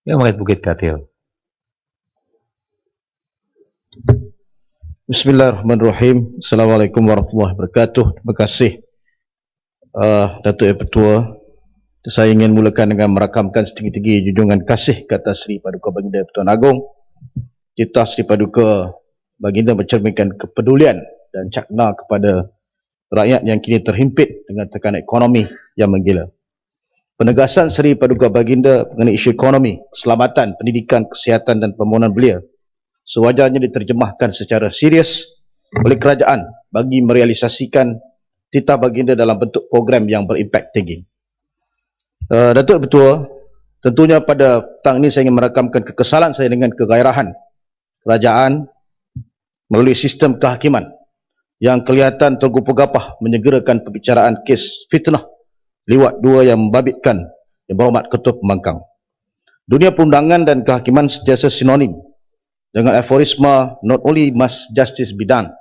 Yang mengait Bukit Katil. Bismillahirrahmanirrahim. Assalamualaikum warahmatullahi wabarakatuh. Terima kasih Datuk Yang Pertua. Saya ingin mulakan dengan merakamkan setinggi-tinggi junjungan kasih ke atas Sri Paduka Baginda Pertuan Agong. Titah Sri Paduka Baginda mencerminkan kepedulian dan cakna kepada rakyat yang kini terhimpit dengan tekanan ekonomi yang menggila. Penegasan Sri Paduka Baginda mengenai isu ekonomi, keselamatan, pendidikan, kesihatan dan pembangunan belia sewajarnya diterjemahkan secara serius oleh kerajaan bagi merealisasikan titah baginda dalam bentuk program yang berimpak tinggi. Datuk Pertua, tentunya pada petang ini saya ingin merakamkan kekesalan saya dengan kegairahan kerajaan melalui sistem kehakiman yang kelihatan tergupah-gapah menyegerakan pembicaraan kes fitnah liwat dua yang membabitkan Yang Berhormat Ketua Pembangkang. Dunia perundangan dan kehakiman sentiasa sinonim dengan aforisma not only must justice be done,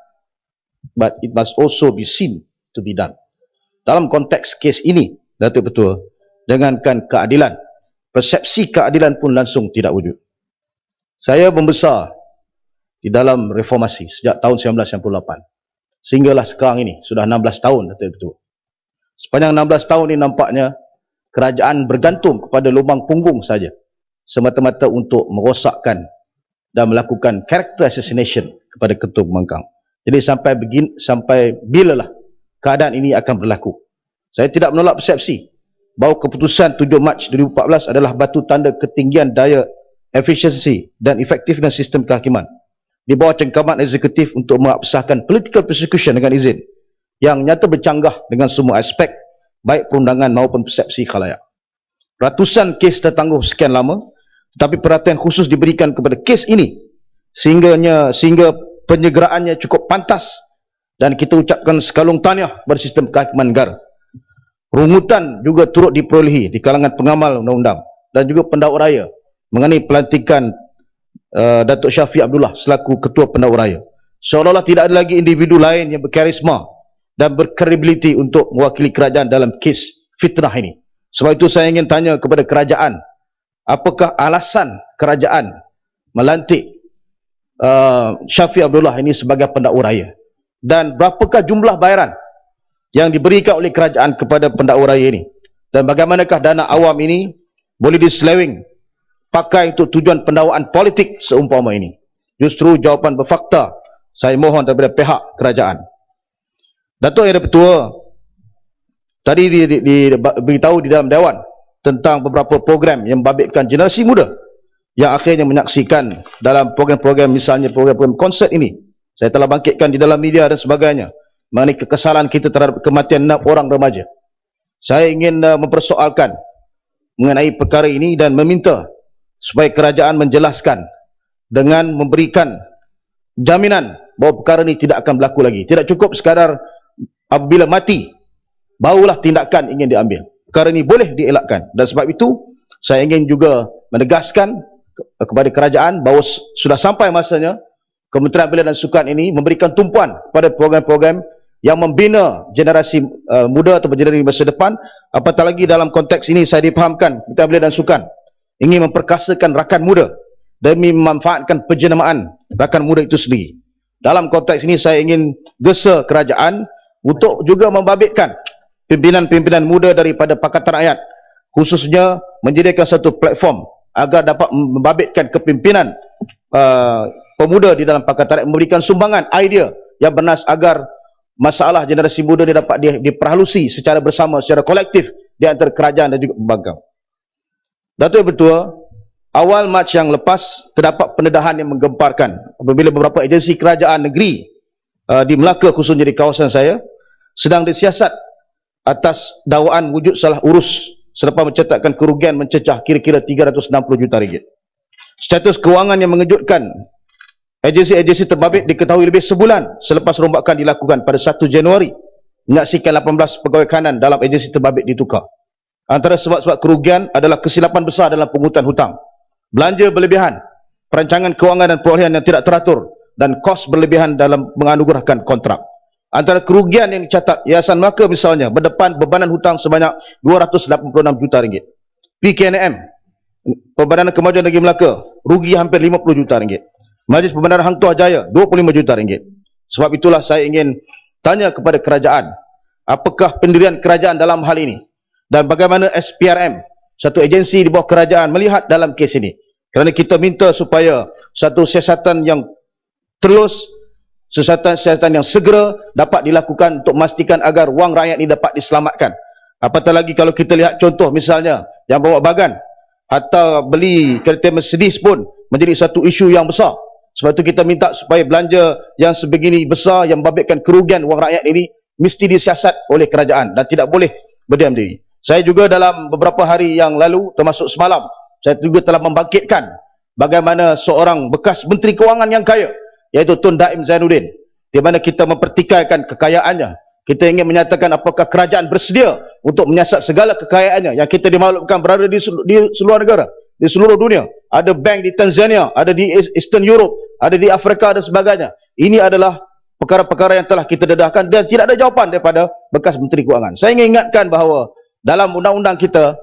but it must also be seen to be done. Dalam konteks kes ini, Datuk Pertua, dengankan keadilan, persepsi keadilan pun langsung tidak wujud. Saya membesar di dalam reformasi sejak tahun 1998 sehinggalah sekarang ini, sudah 16 tahun, Datuk Pertua. Sepanjang 16 tahun ini nampaknya kerajaan bergantung kepada lubang punggung saja, semata-mata untuk merosakkan dan melakukan character assassination kepada Ketua Pembangkang. Jadi sampai bilalah keadaan ini akan berlaku. Saya tidak menolak persepsi bahawa keputusan 7 Mac 2014 adalah batu tanda ketinggian daya efisiensi dan efektifness sistem kehakiman di bawah cengkaman eksekutif untuk mengakseskan political persecution dengan izin yang nyata bercanggah dengan semua aspek baik perundangan maupun persepsi khalayak. Ratusan kes tertangguh sekian lama, tetapi perhatian khusus diberikan kepada kes ini sehingga penyegeraannya cukup pantas dan kita ucapkan sekalung tahniah kepada sistem kehakiman negara. Rungutan juga turut diperolehi di kalangan pengamal undang-undang dan juga pendakwa raya mengenai pelantikan Datuk Syafiq Abdullah selaku Ketua Pendakwa Raya. Seolah-olah tidak ada lagi individu lain yang berkarisma dan berkredibiliti untuk mewakili kerajaan dalam kes fitnah ini. Sebab itu saya ingin tanya kepada kerajaan, apakah alasan kerajaan melantik Syafiq Abdullah ini sebagai pendakwa raya? Dan berapakah jumlah bayaran yang diberikan oleh kerajaan kepada pendakwa raya ini? Dan bagaimanakah dana awam ini boleh diseleweng pakai untuk tujuan pendakwaan politik seumpama ini? Justru jawapan berfakta saya mohon daripada pihak kerajaan. Datuk Yang Pertua tadi diberitahu di dalam Dewan tentang beberapa program yang membabitkan generasi muda yang akhirnya menyaksikan dalam program-program, misalnya program-program konsert ini. Saya telah bangkitkan di dalam media dan sebagainya mengenai kekesalan kita terhadap kematian 6 orang remaja. Saya ingin mempersoalkan mengenai perkara ini dan meminta supaya kerajaan menjelaskan dengan memberikan jaminan bahawa perkara ini tidak akan berlaku lagi. Tidak cukup sekadar apabila mati barulah tindakan ingin diambil. Perkara ini boleh dielakkan, dan sebab itu saya ingin juga menegaskan kepada kerajaan bahawa sudah sampai masanya Kementerian Belia dan Sukan ini memberikan tumpuan pada program-program yang membina generasi muda atau generasi masa depan. Apatah lagi dalam konteks ini saya dipahamkan Kementerian Belia dan Sukan ingin memperkasakan rakan muda demi memanfaatkan penjenamaan rakan muda itu sendiri. Dalam konteks ini saya ingin gesa kerajaan untuk juga membabitkan pimpinan-pimpinan muda daripada Pakatan Rakyat, khususnya menyediakan satu platform agar dapat membabitkan kepimpinan pemuda di dalam Pakatan Rakyat, memberikan sumbangan idea yang bernas agar masalah generasi muda ini dapat diperhalusi secara bersama, secara kolektif di antara kerajaan dan juga pembangkang. Datuk Yang Pertua, awal Mac yang lepas terdapat pendedahan yang menggemparkan apabila beberapa agensi kerajaan negeri di Melaka, khususnya di kawasan saya, sedang disiasat atas dakwaan wujud salah urus selepas mencetakkan kerugian mencecah kira-kira 360 juta ringgit. Status kewangan yang mengejutkan agensi-agensi terbabit diketahui lebih sebulan selepas rombakan dilakukan pada 1 Januari, menyaksikan 18 pegawai kanan dalam agensi terbabit ditukar. Antara sebab-sebab kerugian adalah kesilapan besar dalam pungutan hutang, belanja berlebihan, perancangan kewangan dan perolehan yang tidak teratur, dan kos berlebihan dalam menganugerahkan kontrak. Antara kerugian yang dicatat, Yayasan Melaka misalnya berdepan bebanan hutang sebanyak 286 juta ringgit. PKNM Perbandaran Kemajuan Negeri Melaka rugi hampir 50 juta ringgit. Majlis Perbandaran Hang Tuah Jaya 25 juta ringgit. Sebab itulah saya ingin tanya kepada kerajaan, apakah pendirian kerajaan dalam hal ini dan bagaimana SPRM, satu agensi di bawah kerajaan, melihat dalam kes ini. Kerana kita minta supaya satu siasatan yang terus, siasatan yang segera dapat dilakukan untuk memastikan agar wang rakyat ini dapat diselamatkan. Apatah lagi kalau kita lihat contoh misalnya yang bawa bagan, hatta beli kereta Mercedes pun menjadi satu isu yang besar. Sebab itu kita minta supaya belanja yang sebegini besar yang membabitkan kerugian wang rakyat ini mesti disiasat oleh kerajaan dan tidak boleh berdiam diri. Saya juga dalam beberapa hari yang lalu, termasuk semalam, saya juga telah membangkitkan bagaimana seorang bekas Menteri Kewangan yang kaya, iaitu Tun Daim Zainuddin, di mana kita mempertikaikan kekayaannya. Kita ingin menyatakan apakah kerajaan bersedia untuk menyiasat segala kekayaannya yang kita dimaklumkan berada di seluruh negara, di seluruh dunia. Ada bank di Tanzania, ada di Eastern Europe, ada di Afrika dan sebagainya. Ini adalah perkara-perkara yang telah kita dedahkan dan tidak ada jawapan daripada bekas Menteri Kewangan. Saya ingin ingatkan bahawa dalam undang-undang kita,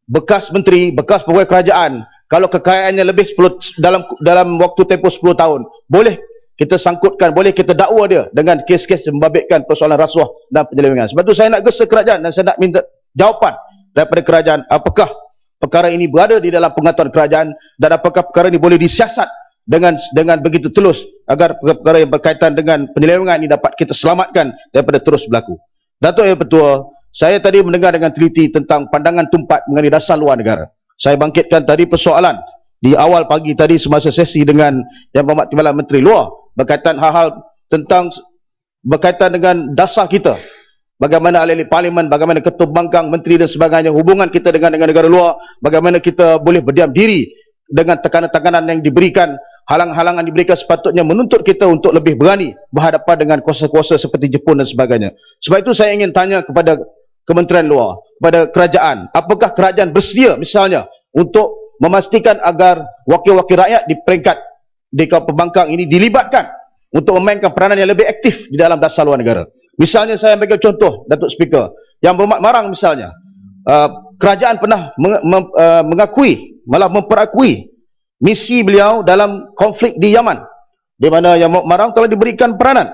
bekas menteri, bekas pegawai kerajaan, kalau kekayaannya lebih 10 dalam waktu tempoh 10 tahun, boleh kita sangkutkan, boleh kita dakwa dia dengan kes-kes yang membabitkan persoalan rasuah dan penyelewengan. Sebab itu saya nak gesa kerajaan dan saya nak minta jawapan daripada kerajaan, apakah perkara ini berada di dalam pengetahuan kerajaan dan apakah perkara ini boleh disiasat dengan begitu tulus agar perkara yang berkaitan dengan penyelewengan ini dapat kita selamatkan daripada terus berlaku. Datuk Yang Pertua, saya tadi mendengar dengan teliti tentang pandangan tumpat mengenai dasar luar negara. Saya bangkitkan tadi persoalan di awal pagi tadi semasa sesi dengan Yang Berhormat Timbalan Menteri Luar berkaitan hal-hal tentang berkaitan dengan dasar kita. Bagaimana ahli-ahli parlimen, bagaimana ketua pembangkang, menteri dan sebagainya, hubungan kita dengan negara luar, bagaimana kita boleh berdiam diri dengan tekanan-tekanan yang diberikan, halang-halangan diberikan sepatutnya menuntut kita untuk lebih berani berhadapan dengan kuasa-kuasa seperti Jepun dan sebagainya. Sebab itu saya ingin tanya kepada Kementerian Luar, kepada kerajaan, apakah kerajaan bersedia misalnya untuk memastikan agar wakil-wakil rakyat di peringkat di kawasan pembangkang ini dilibatkan untuk memainkan peranan yang lebih aktif di dalam dasar luar negara. Misalnya saya ambil contoh, Datuk Speaker, Yang Berhormat Marang misalnya, kerajaan pernah mengakui, malah memperakui misi beliau dalam konflik di Yaman, di mana Yang Berhormat Marang telah diberikan peranan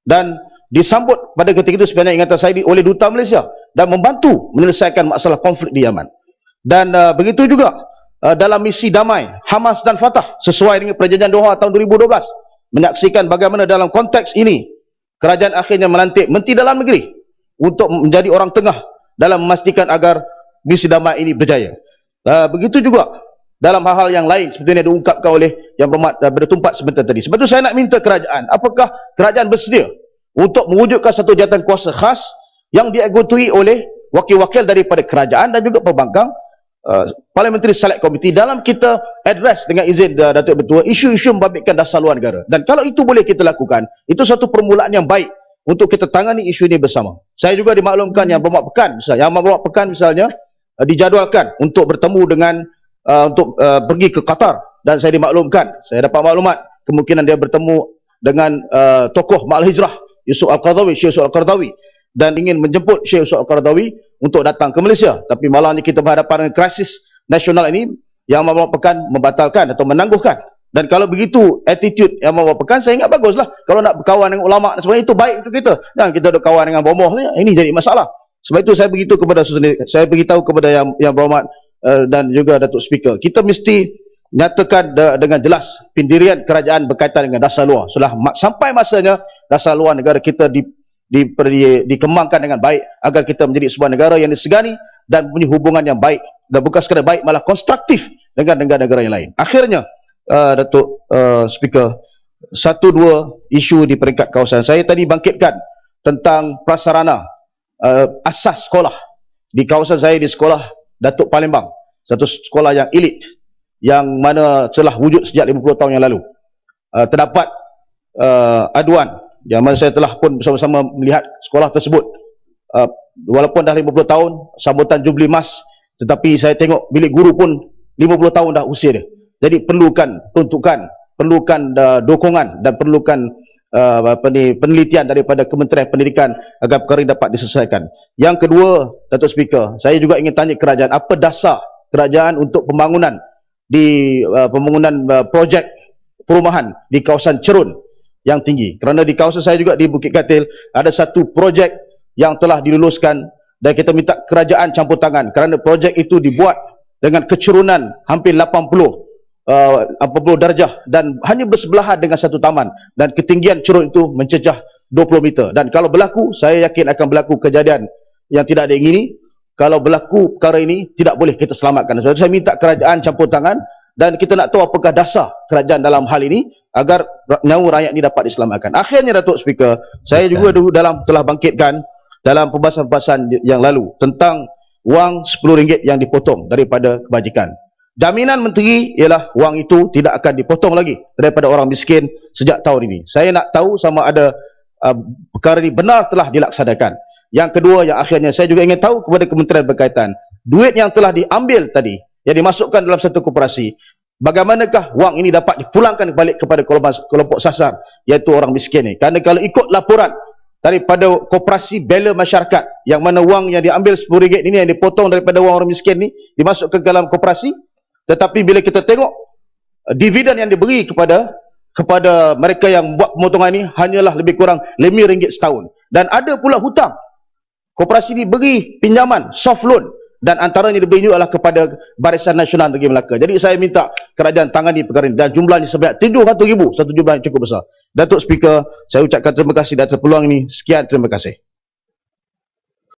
dan disambut pada ketika itu sebenarnya ingatan saya oleh Duta Malaysia dan membantu menyelesaikan masalah konflik di Yaman. Dan begitu juga dalam misi damai Hamas dan Fatah sesuai dengan perjanjian Doha tahun 2012, menyaksikan bagaimana dalam konteks ini kerajaan akhirnya melantik Menteri Dalam Negeri untuk menjadi orang tengah dalam memastikan agar misi damai ini berjaya. Begitu juga dalam hal-hal yang lain seperti yang diungkapkan oleh Yang Berhormat Bertumpat sebentar tadi. Sebab itu saya nak minta kerajaan, apakah kerajaan bersedia untuk mewujudkan satu jawatan kuasa khas yang dianggotoi oleh wakil-wakil daripada kerajaan dan juga pembangkang, Parliamentary Select Committee, dalam kita address dengan izin Datuk Bertua isu-isu membabitkan dasar luar negara. Dan kalau itu boleh kita lakukan, itu satu permulaan yang baik untuk kita tangani isu ini bersama. Saya juga dimaklumkan Yang Berhormat Pekan, misalnya, Yang Berhormat Pekan misalnya dijadualkan untuk bertemu dengan untuk pergi ke Qatar, dan saya dimaklumkan, saya dapat maklumat kemungkinan dia bertemu dengan tokoh Ma'al Hijrah Yusuf Al-Qaradawi, Syekh Yusuf Al-Qaradawi, dan ingin menjemput Syekh Yusuf Al-Qaradawi untuk datang ke Malaysia. Tapi malangnya kita berhadapan dengan krisis nasional ini, Yang Berhormat Pekan membatalkan atau menangguhkan. Dan kalau begitu attitude Yang Berhormat Pekan, saya ingat baguslah. Kalau nak berkawan dengan ulama' sebenarnya itu baik untuk kita. Jangan kita berkawan dengan bomoh, ini jadi masalah. Sebab itu saya beritahu kepada Yang Berhormat dan juga Datuk Speaker, kita mesti nyatakan dengan jelas pendirian kerajaan berkaitan dengan dasar luar. Sudah sampai masanya dasar luar negara kita dikembangkan dengan baik agar kita menjadi sebuah negara yang disegani dan punya hubungan yang baik, dan bukan sekadar baik, malah konstruktif dengan negara-negara yang lain. Akhirnya Datuk Speaker, satu dua isu di peringkat kawasan. Saya tadi bangkitkan tentang prasarana asas sekolah di kawasan saya, di sekolah Datuk Palembang, satu sekolah yang elit yang mana telah wujud sejak 50 tahun yang lalu. Terdapat aduan yang mana saya telah pun bersama-sama melihat sekolah tersebut, walaupun dah 50 tahun sambutan Jubli Mas, tetapi saya tengok bilik guru pun 50 tahun dah usia dia. Jadi perlukan peruntukan, perlukan dukungan dan perlukan penelitian daripada Kementerian Pendidikan agar perkara ini dapat diselesaikan. Yang kedua, Datuk Speaker, saya juga ingin tanya kerajaan, apa dasar kerajaan untuk pembangunan projek perumahan di kawasan Cerun yang tinggi. Kerana di kawasan saya juga di Bukit Katil ada satu projek yang telah diluluskan dan kita minta kerajaan campur tangan kerana projek itu dibuat dengan kecerunan hampir 80 darjah dan hanya bersebelahan dengan satu taman dan ketinggian cerun itu mencecah 20 meter. Dan kalau berlaku, saya yakin akan berlaku kejadian yang tidak diingini. Kalau berlaku perkara ini, tidak boleh kita selamatkan. Sebab saya minta kerajaan campur tangan dan kita nak tahu apakah dasar kerajaan dalam hal ini agar nyawa rakyat ini dapat diselamatkan. Akhirnya Datuk Speaker, saya juga dulu telah bangkitkan dalam pembahasan-pembahasan yang lalu tentang wang RM10 yang dipotong daripada kebajikan. Jaminan menteri ialah wang itu tidak akan dipotong lagi daripada orang miskin sejak tahun ini. Saya nak tahu sama ada perkara ini benar telah dilaksanakan. Yang kedua, yang akhirnya saya juga ingin tahu kepada kementerian berkaitan, duit yang telah diambil tadi, yang dimasukkan dalam satu koperasi, bagaimanakah wang ini dapat dipulangkan balik kepada kelompok sasar, iaitu orang miskin ini. Kerana kalau ikut laporan daripada koperasi bela masyarakat, yang mana wang yang diambil RM10 ini yang dipotong daripada wang orang miskin ini dimasukkan ke dalam koperasi, tetapi bila kita tengok dividen yang diberi kepada mereka yang buat pemotongan ini hanyalah lebih kurang RM5 setahun. Dan ada pula hutang. Koperasi ini beri pinjaman soft loan dan antaranya diberi juga adalah kepada Barisan Nasional Negeri Melaka. Jadi saya minta kerajaan tangani perkara ini dan jumlahnya sebanyak 700,000, satu jumlah yang cukup besar. Datuk Speaker, saya ucapkan terima kasih atas peluang ini. Sekian, terima kasih.